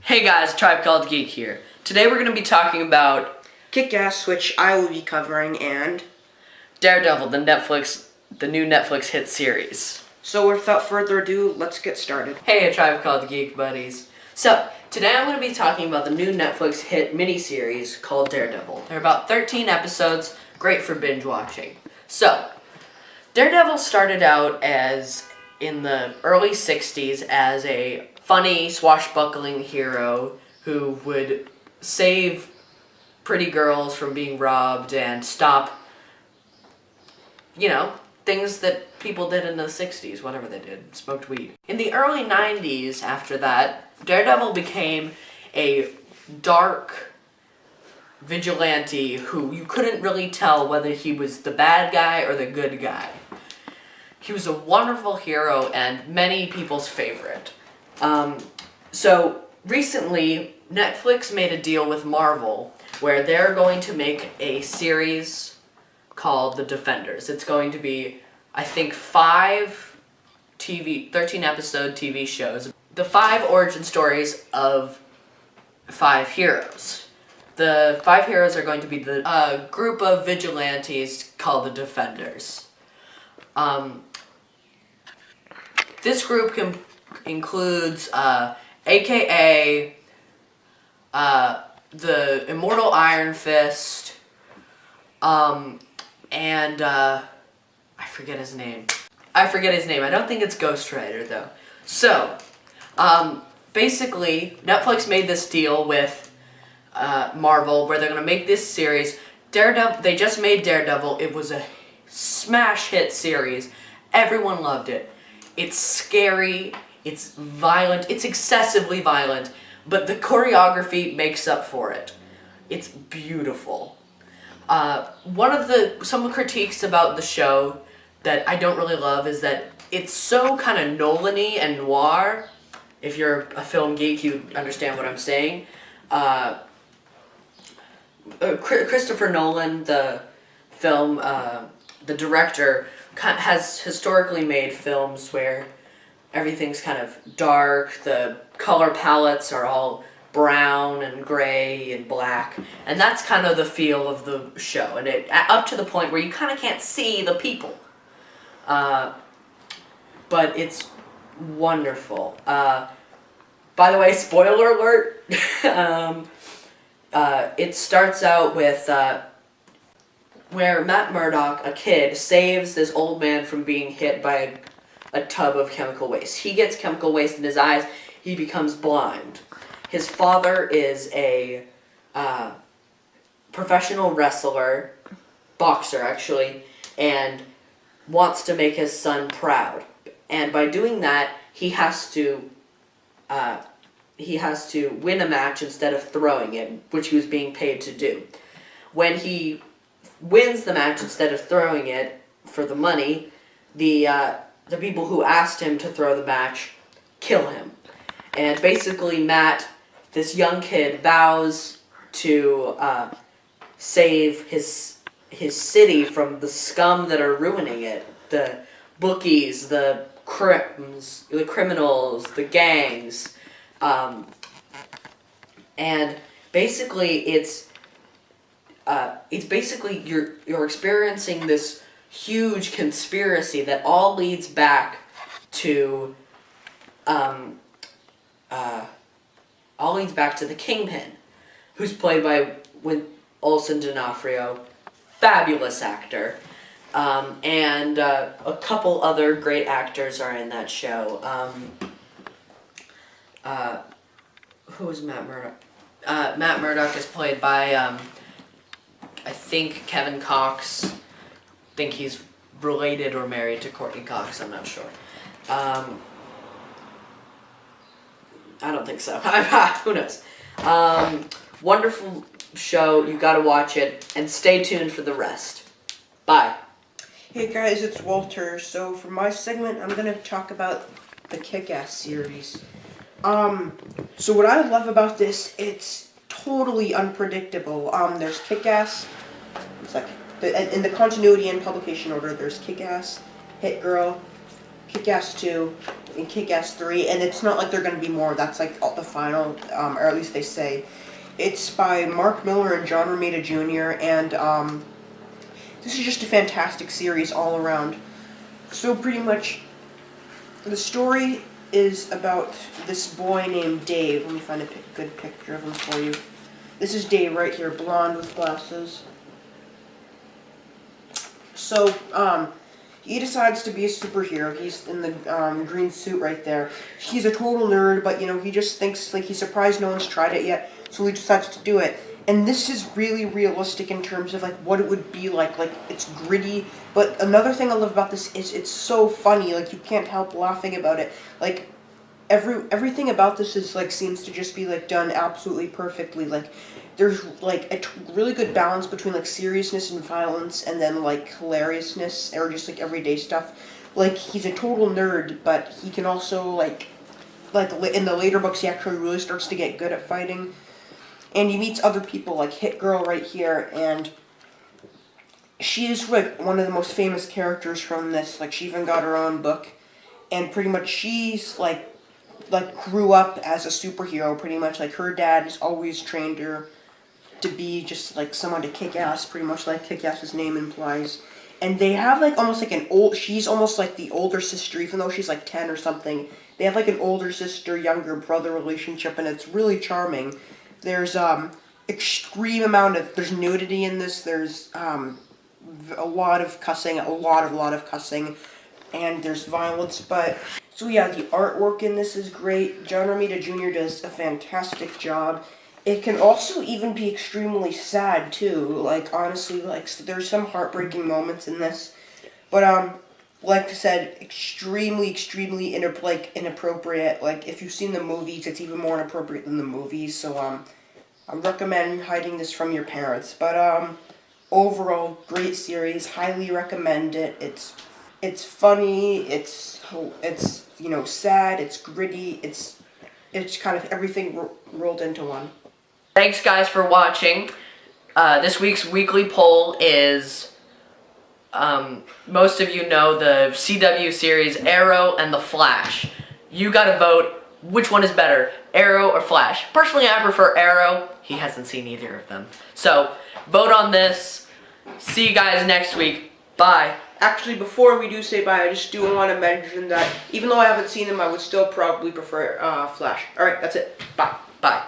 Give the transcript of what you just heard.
Hey guys, Tribe Called Geek here. Today we're going to be talking about Kick-Ass, which I will be covering, and Daredevil, the new Netflix hit series. so without further ado, let's get started. Hey, Tribe Called Geek buddies. So, today I'm going to be talking about the new Netflix hit miniseries called Daredevil. There are about 13 episodes, great for binge watching. So, Daredevil started out in the early 60s as a funny, swashbuckling hero who would save pretty girls from being robbed and stop, things that people did in the 60s, whatever they did, smoked weed. In the early 90s, after that, Daredevil became a dark vigilante who you couldn't really tell whether he was the bad guy or the good guy. He was a wonderful hero and many people's favorite. So recently, Netflix made a deal with Marvel where they're going to make a series called The Defenders. It's going to be, I think, 13-episode TV shows. The 5 origin stories of 5 heroes. The 5 heroes are going to be the group of vigilantes called the Defenders. This group includes AKA the Immortal Iron Fist, and I forget his name. I don't think it's Ghost Rider though. So, basically, Netflix made this deal with Marvel where they're gonna make this series. Daredevil. They just made Daredevil. It was a smash hit series. Everyone loved it. It's scary. It's violent. It's excessively violent, but the choreography makes up for it. It's beautiful. Some critiques about the show that I don't really love is that it's so kind of Nolan-y and noir. If you're a film geek, you understand what I'm saying. Christopher Nolan, the director, has historically made films where everything's kind of dark, the color palettes are all brown and gray and black, and that's kind of the feel of the show, and it up to the point where you kind of can't see the people. But it's wonderful. By the way, spoiler alert, it starts out with where Matt Murdock, a kid, saves this old man from being hit by a tub of chemical waste. He gets chemical waste in his eyes. He becomes blind. His father is a professional wrestler, boxer actually, and wants to make his son proud. And by doing that, he has to win a match instead of throwing it, which he was being paid to do. When he wins the match instead of throwing it for the money, the people who asked him to throw the match kill him. And basically Matt, this young kid, vows to save his city from the scum that are ruining it. The bookies, the criminals, the gangs. And basically it's basically you're experiencing this huge conspiracy that all leads back to the Kingpin, who's played by Olsen D'Onofrio, fabulous actor, and a couple other great actors are in that show. Who is Matt Murdock? Matt Murdock is played by I think Kevin Cox. I think he's related or married to Courtney Cox, I'm not sure. I don't think so. Who knows? Wonderful show. You gotta watch it. And stay tuned for the rest. Bye. Hey guys, it's Walter. So for my segment, I'm going to talk about the Kick-Ass series. So what I love about this, it's totally unpredictable. There's Kick-Ass. It's like in the continuity and publication order. There's Kick-Ass, Hit Girl, Kick-Ass 2, and Kick-Ass 3, and it's not like they're going to be more. That's like the final, or at least they say. It's by Mark Miller and John Romita Jr., and this is just a fantastic series all around. So pretty much, the story is about this boy named Dave. Let me find a good picture of him for you. This is Dave right here, blonde with glasses. So, he decides to be a superhero. He's in the green suit right there. He's a total nerd, but, you know, he just thinks, like, he's surprised no one's tried it yet, so he decides to do it. And this is really realistic in terms of, like, what it would be like. Like, it's gritty, but another thing I love about this is it's so funny. Like, you can't help laughing about it. Like, everything about this is, like, seems to just be, like, done absolutely perfectly. Like, there's, like, a really good balance between, like, seriousness and violence, and then, like, hilariousness, or just, like, everyday stuff. Like, he's a total nerd, but he can also, like, in the later books, he actually really starts to get good at fighting. And he meets other people, like Hit Girl right here, and she is, like, one of the most famous characters from this. Like, she even got her own book, and pretty much she's, like, grew up as a superhero, pretty much. Like, her dad has always trained her to be just, like, someone to kick ass, pretty much like Kick-Ass's name implies. And they have, like, almost like she's almost like the older sister, even though she's, like, 10 or something. They have, like, an older sister, younger brother relationship, and it's really charming. There's, extreme amount of, there's nudity in this, there's, a lot of cussing, a lot of cussing, and there's violence, but, so yeah, the artwork in this is great. John Romita Jr. does a fantastic job. It can also even be extremely sad, too. Like, honestly, like, there's some heartbreaking moments in this. But, like I said, extremely inappropriate. Like, if you've seen the movies, it's even more inappropriate than the movies. So, I recommend hiding this from your parents. But, overall, great series. Highly recommend it. It's funny. It's you know, sad. It's gritty. It's kind of everything rolled into one. Thanks, guys, for watching. This week's weekly poll is, most of you know the CW series Arrow and The Flash. You gotta vote which one is better, Arrow or Flash. Personally, I prefer Arrow. He hasn't seen either of them. So, vote on this. See you guys next week. Bye. Actually, before we do say bye, I just do want to mention that even though I haven't seen them, I would still probably prefer Flash. Alright, that's it. Bye. Bye.